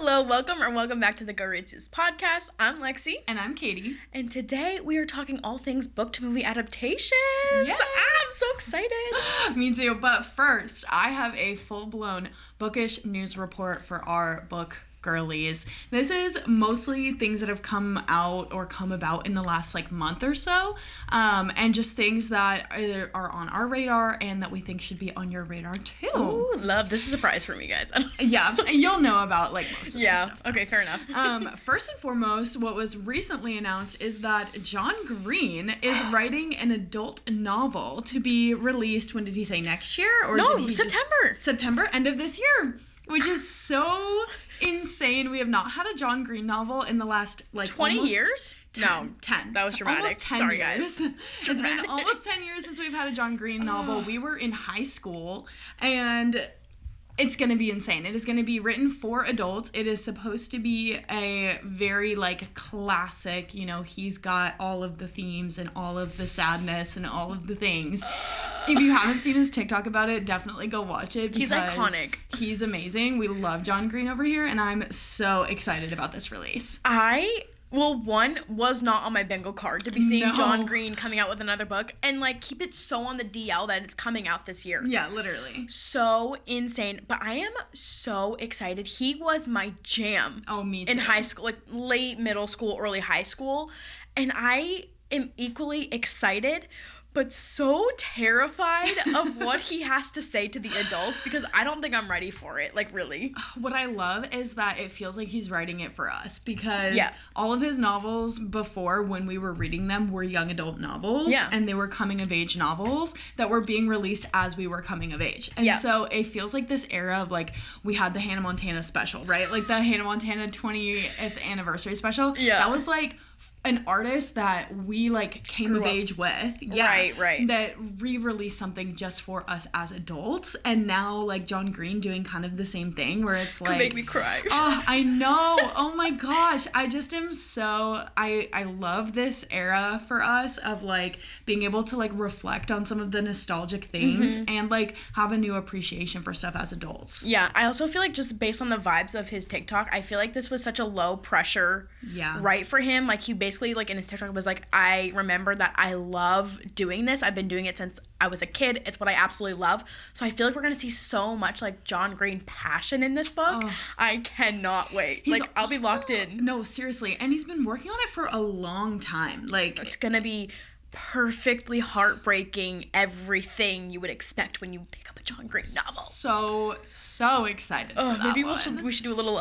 Hello, welcome back to the Read Sis podcast. I'm Lexie. And I'm Kati. And today we are talking all things book to movie adaptations. Yay! I'm so excited. Me too. But first, I have a full-blown bookish news report for our book girlies. This is mostly things that have come out or come about in the last month or so, and just things that are on our radar and that we think should be on your radar too. Ooh, love. This is a surprise for me, guys. Yeah, you'll know about most of this stuff. Okay, fair enough. First and foremost, what was recently announced is that John Green is writing an adult novel to be released. When did he say, next year? Or no, did he September, end of this year, which is so insane. We have not had a John Green novel in the last 20 years? 10. That was dramatic. Almost 10 Sorry, years. guys. It's been almost 10 years since we've had a John Green novel. We were in high school, and it's going to be insane. It is going to be written for adults. It is supposed to be a very, classic, he's got all of the themes and all of the sadness and all of the things. If you haven't seen his TikTok about it, definitely go watch it. He's iconic. He's amazing. We love John Green over here, and I'm so excited about this release. One was not on my bingo card to be seeing John Green coming out with another book and keep it so on the DL that it's coming out this year. Yeah, literally. So insane. But I am so excited. He was my jam. Oh, me too. In high school, late middle school, early high school. And I am equally excited, but so terrified of what he has to say to the adults because I don't think I'm ready for it, really. What I love is that it feels like he's writing it for us because all of his novels before, when we were reading them, were young adult novels, and they were coming-of-age novels that were being released as we were coming of age. And so it feels like this era of, we had the Hannah Montana special, right? The Hannah Montana 20th anniversary special. Yeah. That was, an artist that we came of age with. Yeah. Right. That re-released something just for us as adults. And now John Green doing kind of the same thing where it's Could make me cry. Oh, I know. Oh my gosh. I just am so I love this era for us of being able to reflect on some of the nostalgic things and have a new appreciation for stuff as adults. Yeah. I also feel just based on the vibes of his TikTok, I feel this was such a low pressure write for him. He basically in his TikTok was I remember that I love doing this. I've been doing it since I was a kid. It's what I absolutely love. So I feel we're gonna see so much John Green passion in this book. Oh. I cannot wait. I'll be locked in. No, seriously. And he's been working on it for a long time. It's gonna be perfectly heartbreaking, everything you would expect when you pick up a John Green novel. So excited for that maybe one. we should do a little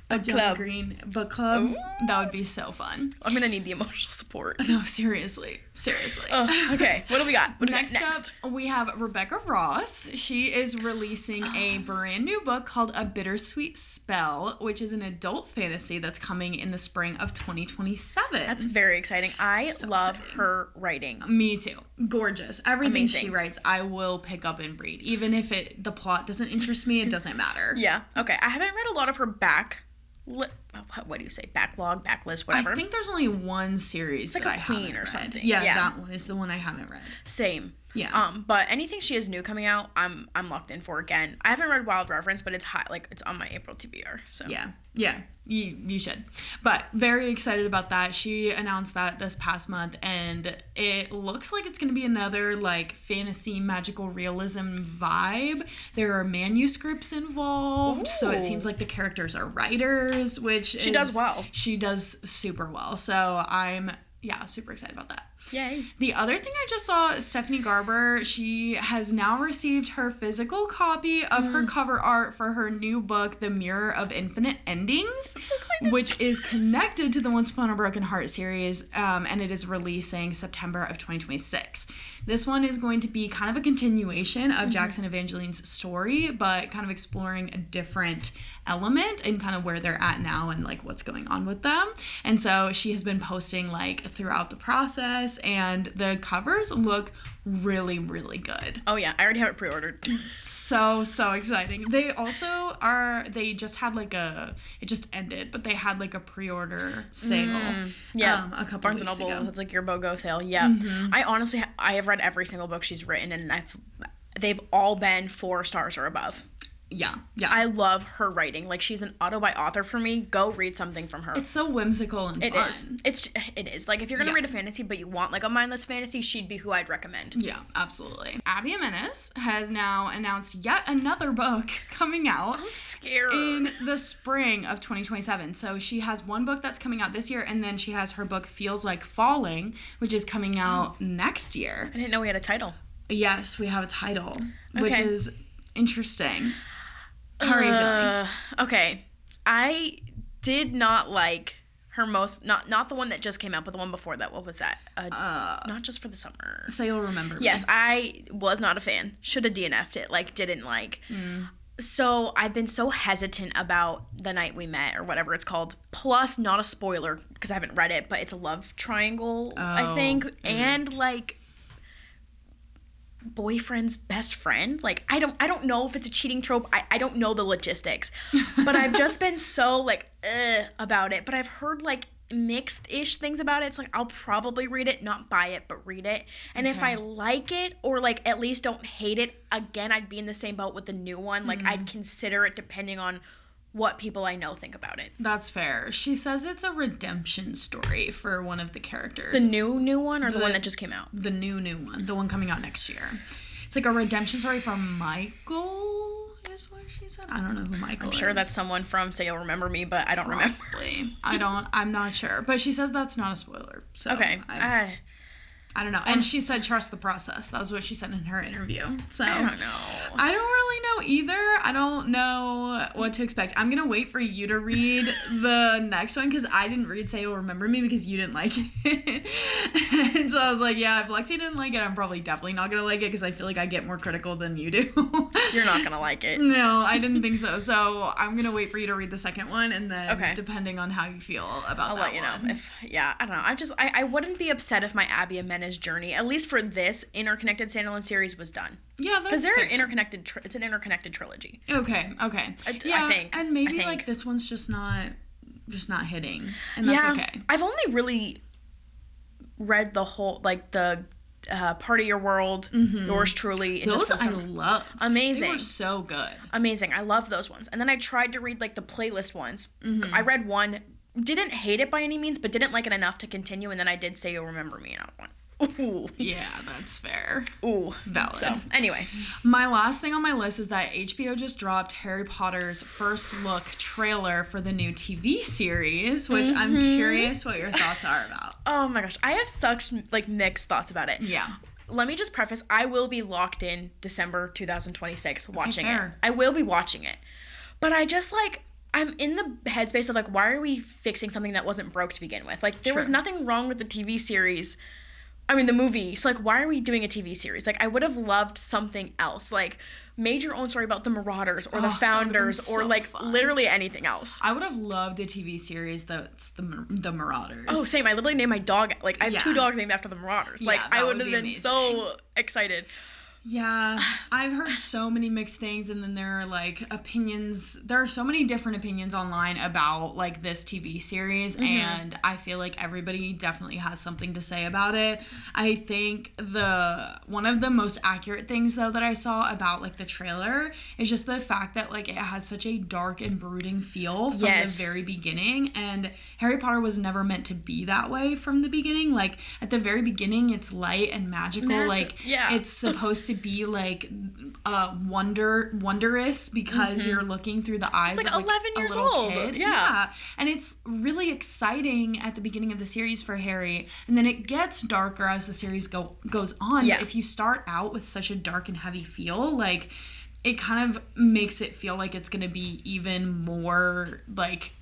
a John Green book club. Ooh. That would be so fun. I'm gonna need the emotional support. No, seriously. Okay, what do we got? Next up, we have Rebecca Ross. She is releasing a brand new book called A Bittersweet Spell, which is an adult fantasy that's coming in the spring of 2027. That's very exciting. I love her writing. Me too. Gorgeous. Everything she writes, I will pick up and read. Even if the plot doesn't interest me, it doesn't matter. Yeah. Okay. I haven't read a lot of her what do you say? Backlist, whatever. I think there's only one series that I haven't read. Or something. Yeah, that one is the one I haven't read. Same. Yeah. But anything she has new coming out, I'm locked in for again. I haven't read Wild Reference, but it's hot. It's on my April TBR. So yeah, you should. But very excited about that. She announced that this past month, and it looks like it's gonna be another fantasy magical realism vibe. There are manuscripts involved, so it seems like the characters are writers, which she does well. She does super well. So I'm super excited about that. Yay. The other thing I just saw, Stephanie Garber, she has now received her physical copy of her cover art for her new book, The Mirror of Infinite Endings, which is connected to the Once Upon a Broken Heart series, and it is releasing September of 2026. This one is going to be kind of a continuation of Jackson Evangeline's story, but kind of exploring a different element and kind of where they're at now and what's going on with them. And so she has been posting throughout the process, and the covers look really, really good. Oh yeah, I already have it pre-ordered. So exciting. They also they just had it just ended, but they had a pre-order sale. A couple Barnes & weeks Noble, ago. it's your BOGO sale. Yeah. I honestly, I have read every single book she's written, and they've all been 4 stars or above. Yeah. I love her writing. Like, she's an author for me. Go read something from her. It's so whimsical and fun. It is. Like, if you're gonna read a fantasy, but you want, like, a mindless fantasy, she'd be who I'd recommend. Yeah, absolutely. Abby Jimenez has now announced yet another book coming out. I'm scared. In the spring of 2027. So she has one book that's coming out this year, and then she has her book Feels Like Falling, which is coming out next year. I didn't know we had a title. Yes, we have a title, which is interesting. How are you feeling? Okay. I did not like her most, not the one that just came out, but the one before that. What was that? Not Just for the Summer. So You'll Remember Me. Yes, I was not a fan. Should have DNF'd it. Like, didn't like. So I've been so hesitant about The Night We Met, or whatever it's called. Plus, not a spoiler, because I haven't read it, but it's a love triangle, I think. And, like, boyfriend's best friend. Like, I don't know if it's a cheating trope. I don't know the logistics. But I've just been so, like, about it. But I've heard, like, mixed-ish things about it. It's like, I'll probably read it, not buy it, but read it. And if I like it, or, like, at least don't hate it, again, I'd be in the same boat with the new one. Like, I'd consider it depending on what people I know think about it. That's fair. She says it's a redemption story for one of the characters. The new one, or the one that just came out? The new one. The one coming out next year. It's like a redemption story for Michael, is what she said. I don't know who Michael is. I'm sure that's someone from Say You'll Remember Me, but I don't remember. I'm not sure. But she says that's not a spoiler. So okay. I don't know. And she said trust the process. That was what she said in her interview. So I don't know. I don't really know either. I don't know what to expect. I'm going to wait for you to read the next one, because I didn't read Say You'll Remember Me because you didn't like it. And so I was like, yeah, if Lexie didn't like it, I'm probably definitely not going to like it, because I feel like I get more critical than you do. You're not going to like it. No, I didn't think so. So I'm going to wait for you to read the second one, and then depending on how you feel about I'll let you know. I don't know. I wouldn't be upset if my Abby Jimenez journey, at least for this interconnected standalone series, was done. Yeah, that's because they're interconnected. It's an interconnected trilogy. Okay. I think. And maybe like this one's just not hitting, and that's okay. I've only really read the whole, like, the Part of Your World, Yours Truly. Those I loved. Amazing. They were so good. Amazing. I love those ones. And then I tried to read, like, the playlist ones. I read one. Didn't hate it by any means, but didn't like it enough to continue, and then I did Say You'll Remember Me, and I went, ooh. Yeah, that's fair. Ooh. Valid. So, anyway. My last thing on my list is that HBO just dropped Harry Potter's first look trailer for the new TV series, which I'm curious what your thoughts are about. Oh my gosh. I have such, like, mixed thoughts about it. Yeah. Let me just preface, I will be locked in December 2026 watching it. Fair. I will be watching it. But I just, like, I'm in the headspace of, like, why are we fixing something that wasn't broke to begin with? Like, there was nothing wrong with the TV series. I mean, the movie. So, like, why are we doing a TV series? Like, I would have loved something else. Like, made your own story about the Marauders or the Founders or, like, literally anything else. I would have loved a TV series that's the Marauders. Oh, same. I literally named my dog. Like, I have 2 dogs named after the Marauders. Like, I would have been so excited. Yeah, I've heard so many mixed things, and then there are, like, opinions. There are so many different opinions online about, like, this TV series, and I feel like everybody definitely has something to say about it. I think one of the most accurate things, though, that I saw about, like, the trailer is just the fact that, like, it has such a dark and brooding feel from the very beginning, and Harry Potter was never meant to be that way from the beginning. Like, at the very beginning, it's light and magical. It's supposed to be, like, wondrous because you're looking through the eyes of, like, of, like, 11 years a little old. kid. Yeah. And it's really exciting at the beginning of the series for Harry, and then it gets darker as the series goes on. But if you start out with such a dark and heavy feel, like, it kind of makes it feel like it's going to be even more, like,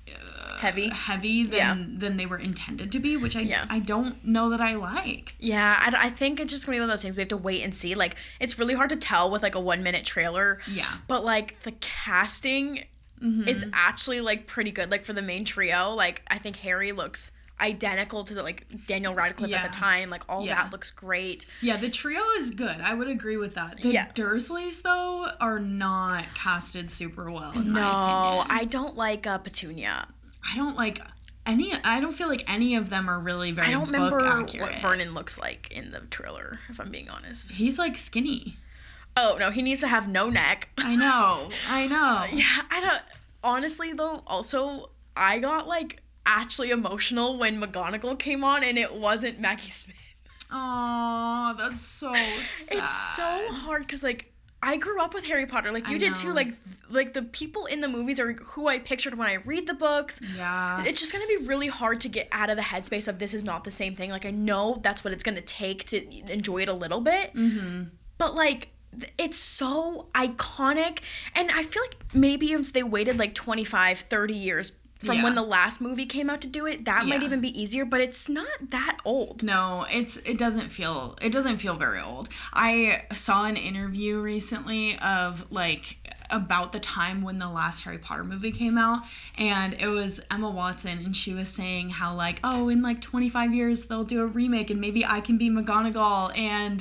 heavy than they were intended to be, which I don't know that I like. Yeah, I think it's just going to be one of those things we have to wait and see. Like, it's really hard to tell with, like, a 1-minute trailer. Yeah. But, like, the casting is actually, like, pretty good. Like, for the main trio, like, I think Harry looks identical to, like, Daniel Radcliffe at the time. Like, all that looks great. Yeah, the trio is good. I would agree with that. The Dursleys, though, are not casted super well, in my opinion. I don't like Petunia. I don't feel like any of them are really very book accurate. I don't remember what Vernon looks like in the trailer, if I'm being honest. He's, like, skinny. Oh, no, he needs to have no neck. I know. Yeah, I don't... Honestly, though, also, I got, like, actually emotional when McGonagall came on and it wasn't Maggie Smith. Oh, that's so sad. It's so hard because, like, I grew up with Harry Potter. Like, you did too. Like, the people in the movies are who I pictured when I read the books. Yeah. It's just going to be really hard to get out of the headspace of this is not the same thing. Like, I know that's what it's going to take to enjoy it a little bit. Mm-hmm. But, like, it's so iconic. And I feel like maybe if they waited, like, 25, 30 years from when the last movie came out to do it, that might even be easier, but it's not that old. No, it doesn't feel very old. I saw an interview recently of like about the time when the last Harry Potter movie came out, and it was Emma Watson, and she was saying how like, oh, in like 25 years they'll do a remake and maybe I can be McGonagall and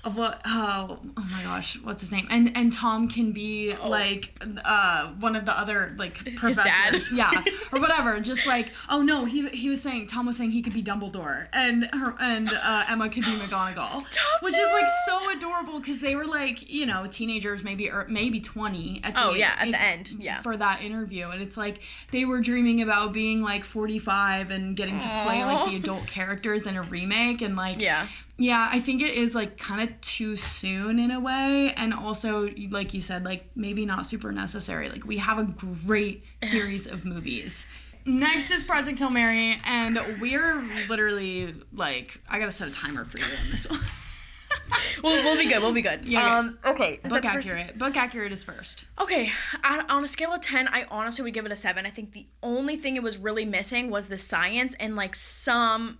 oh my gosh, what's his name? And Tom can be like one of the other like professors. His dad. Yeah. Or whatever. Just like, oh no, Tom was saying he could be Dumbledore and Emma could be McGonagall. Stop which is like so adorable because they were like, you know, teenagers, maybe 20 at the end. Yeah. For that interview. And it's like they were dreaming about being like 45 and getting to play like the adult characters in a remake and like yeah, I think it is, like, kind of too soon in a way, and also, like you said, like, maybe not super necessary. Like, we have a great series of movies. Next is Project Hail Mary, and we're literally, like, I gotta set a timer for you on this one. We'll be good. Yeah, okay. Book accurate. Book accurate is first. Okay, on a scale of 10, I honestly would give it a 7. I think the only thing it was really missing was the science and, like, some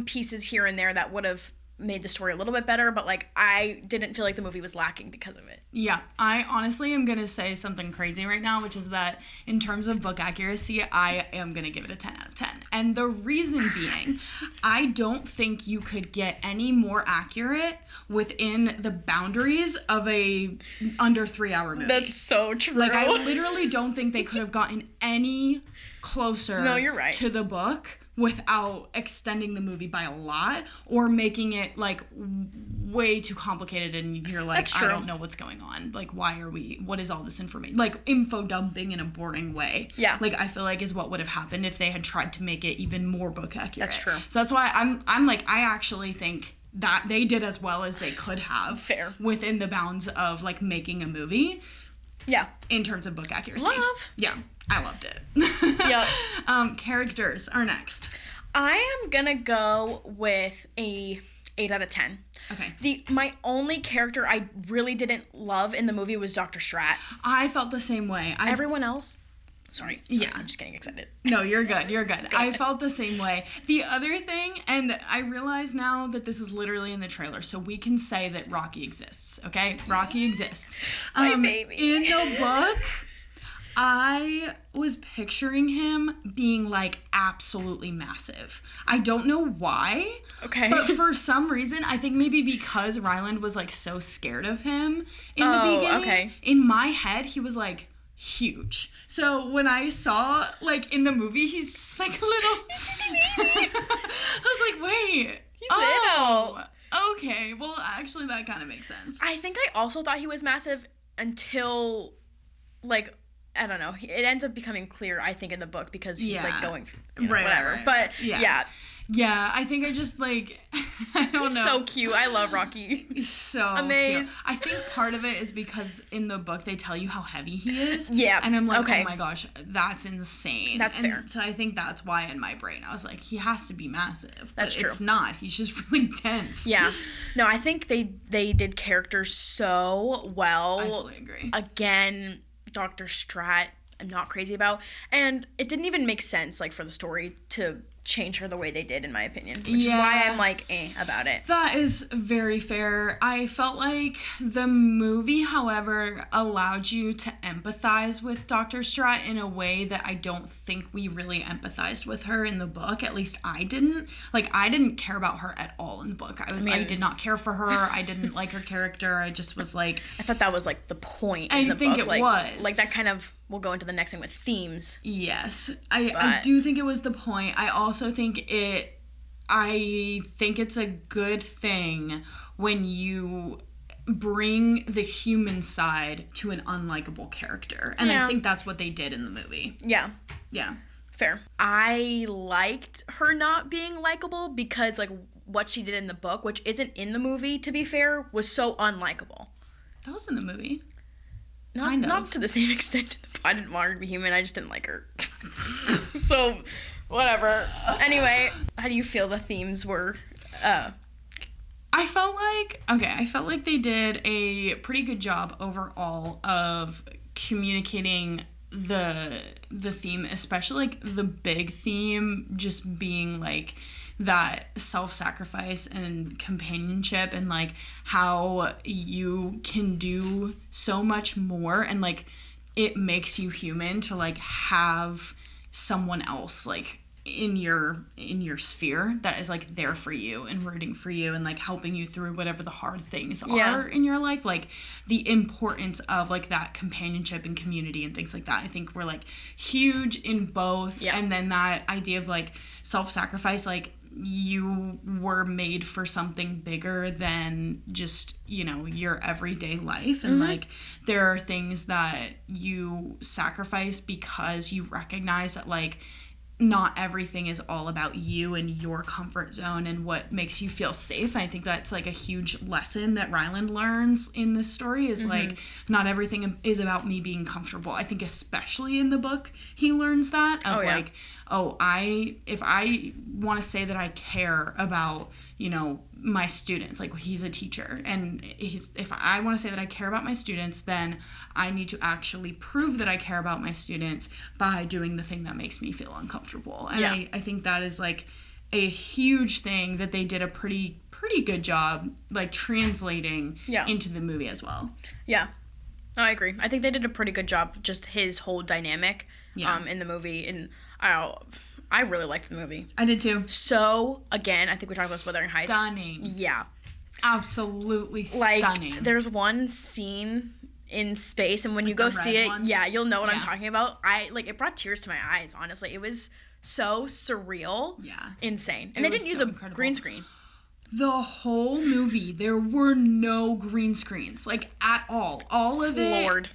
pieces here and there that would have made the story a little bit better, but like I didn't feel like the movie was lacking because of it. Yeah, I honestly am gonna say something crazy right now, which is that in terms of book accuracy, I am gonna give it a 10 out of 10. And the reason being, I don't think you could get any more accurate within the boundaries of a under 3-hour movie. That's so true. Like I literally don't think they could have gotten any closer you're right. to the book without extending the movie by a lot or making it like way too complicated and you're like, I don't know what's going on. Like, what is all this information? Like info dumping in a boring way. Yeah. Like I feel like is what would have happened if they had tried to make it even more book accurate. That's true. So that's why I'm like, I actually think that they did as well as they could have. Fair. Within the bounds of like making a movie. Yeah. In terms of book accuracy. Love. Yeah. I loved it. Yeah. Characters are next. I am gonna go with a 8 out of 10. Okay. My only character I really didn't love in the movie was Dr. Strat. I felt the same way. Everyone else? Sorry. Yeah. I'm just getting excited. No, you're good. I felt the same way. The other thing, and I realize now that this is literally in the trailer, so we can say that Rocky exists, okay? Rocky exists. My baby. In the book, I was picturing him being, like, absolutely massive. I don't know why. Okay. But for some reason, I think maybe because Ryland was, like, so scared of him in the beginning. Okay. In my head, he was, like, huge. So when I saw, like, in the movie, he's just, like, a little... I was like, wait. He's little. Okay. Well, actually, that kind of makes sense. I think I also thought he was massive until, like... I don't know. It ends up becoming clear, I think, in the book because he's, like, going through, whatever. Right. But, yeah. Yeah, I think I just, like, I don't know. He's so cute. I love Rocky. He's so amazing. Cute. I think part of it is because in the book they tell you how heavy he is. Yeah. And I'm like, oh my gosh, that's insane. That's fair. So I think that's why in my brain I was like, he has to be massive. That's true. It's not. He's just really dense. Yeah. No, I think they did characters so well. I fully agree. Again, Dr. Strat, I'm not crazy about. And it didn't even make sense, like, for the story to change her the way they did, in my opinion. Which is why I'm, like, about it. That is very fair. I felt like the movie, however, allowed you to empathize with Dr. Strat in a way that I don't think we really empathized with her in the book. At least I didn't. Like, I didn't care about her at all in the book. I did not care for her. I didn't like her character. I just was like... I thought that was, like, the point in the book. I think it was. Like, that kind of... We'll go into the next thing with themes. Yes. I do think it was the point. I also think it I think it's a good thing when you bring the human side to an unlikable character. And I think that's what they did in the movie. Yeah. Yeah. Fair. I liked her not being likable because, like, what she did in the book, which isn't in the movie, to be fair, was so unlikable. That was in the movie. Not to the same extent. I didn't want her to be human. I just didn't like her. So, whatever. Anyway, how do you feel the themes were? I felt like they did a pretty good job overall of communicating the theme, especially like the big theme just being like that self-sacrifice and companionship, and like how you can do so much more, and like it makes you human to like have someone else like in your sphere that is like there for you and rooting for you and like helping you through whatever the hard things are in your life. Like the importance of like that companionship and community and things like that, I think were like huge in both. And then that idea of like self-sacrifice, like you were made for something bigger than just, you know, your everyday life. And like there are things that you sacrifice because you recognize that like not everything is all about you and your comfort zone and what makes you feel safe. I think that's like a huge lesson that Ryland learns in this story is like not everything is about me being comfortable. I think especially in the book he learns that of if I want to say that I care about, you know, my students, like he's a teacher, and if I want to say that I care about my students, then I need to actually prove that I care about my students by doing the thing that makes me feel uncomfortable. And I think that is like a huge thing that they did a pretty good job like translating into the movie as well. Yeah. I agree. I think they did a pretty good job, just his whole dynamic in the movie, and I really liked the movie. I did too. So, again, I think we talked about Wuthering Heights. Stunning. Yeah. Absolutely stunning. Like, there's one scene in space, and when you go see it, you'll know what I'm talking about. It brought tears to my eyes, honestly. It was so surreal. Yeah. Insane. And they didn't use a green screen. The whole movie, there were no green screens, like, at all. All of it.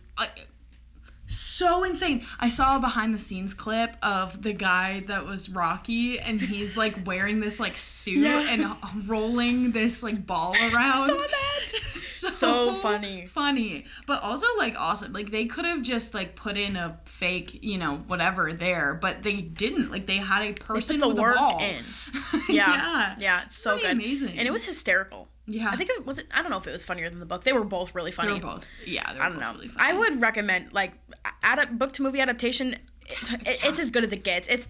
So insane. I saw a behind the scenes clip of the guy that was Rocky, and he's like wearing this like suit and rolling this like ball around. I saw that. So funny. But also like awesome. Like they could have just like put in a fake, you know, whatever there, but they didn't. Like they had a person with a ball. In. Yeah, it's so good. Amazing. And it was hysterical. Yeah. I think I don't know if it was funnier than the book. They were both really funny. They were both. Yeah, they were both really funny. I would recommend, like, book to movie adaptation. It's as good as it gets. It's,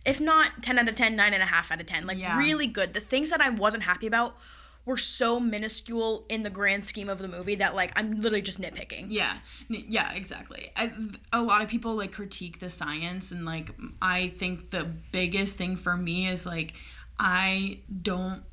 if not 10 out of 10, 9.5 out of 10. Like, really good. The things that I wasn't happy about were so minuscule in the grand scheme of the movie that, like, I'm literally just nitpicking. Yeah, exactly. A lot of people, like, critique the science, and, like, I think the biggest thing for me is, like, I don't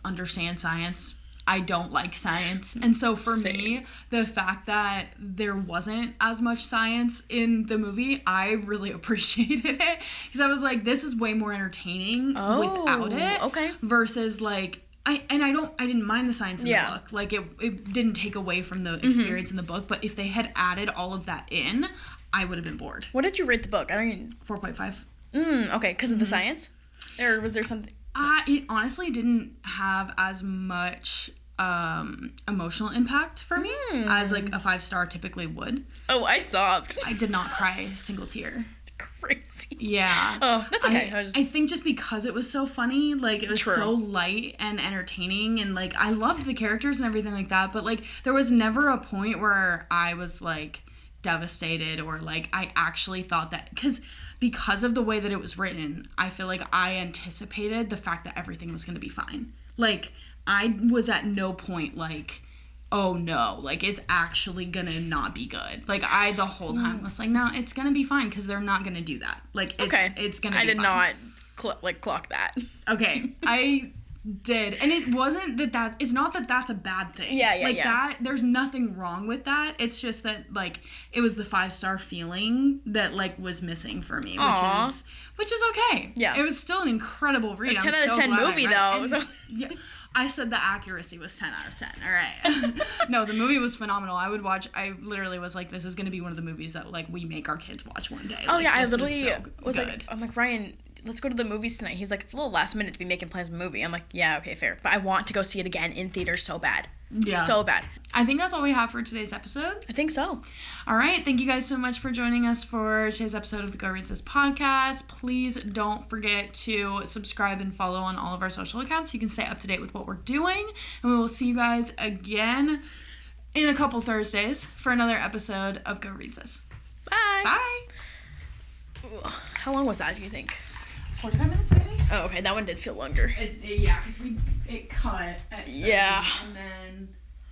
understand science. I don't like science. And so for me, the fact that there wasn't as much science in the movie, I really appreciated it. Because I was like, this is way more entertaining without it. Okay. Versus like, I didn't mind the science in the book. Like it didn't take away from the experience in the book. But if they had added all of that in, I would have been bored. What did you rate the book? 4.5. Okay. Because of the science? Or was there something? It honestly didn't have as much emotional impact for me as like a 5-star typically would. Oh, I sobbed. I did not cry a single tear. Crazy. Yeah. Oh, that's okay. I think just because it was so funny, like it was so light and entertaining, and like I loved the characters and everything like that, but like there was never a point where I was like devastated or like I actually thought that because of the way that it was written, I feel like I anticipated the fact that everything was going to be fine. Like, I was at no point like, oh no, like, it's actually going to not be good. Like, I, the whole time, was like, no, it's going to be fine because they're not going to do that. Like, it's going to be fine. I did not clock that. Okay. I did. And it wasn't it's not that that's a bad thing. That, there's nothing wrong with that. It's just that, like, it was the 5-star feeling that, like, was missing for me, which is okay. Yeah. It was still an incredible read. 10 out of 10 movie, though. Yeah. I said the accuracy was 10 out of 10. All right. No, the movie was phenomenal. I literally was like, this is going to be one of the movies that, like, we make our kids watch one day. Oh, yeah. I literally was like, I'm like, Ryan, let's go to the movies tonight. He's like, it's a little last minute to be making plans for a movie. I'm like, yeah, okay, fair. But I want to go see it again in theaters so bad. Yeah. So bad. I think that's all we have for today's episode. I think so. All right. Thank you guys so much for joining us for today's episode of the Go Read Sis podcast. Please don't forget to subscribe and follow on all of our social accounts so you can stay up to date with what we're doing. And we will see you guys again in a couple Thursdays for another episode of Go Read Sis. Bye. Bye. Ooh, how long was that, do you think? 45 minutes, maybe? Oh, okay. That one did feel longer. Yeah, because it cut at 30, and then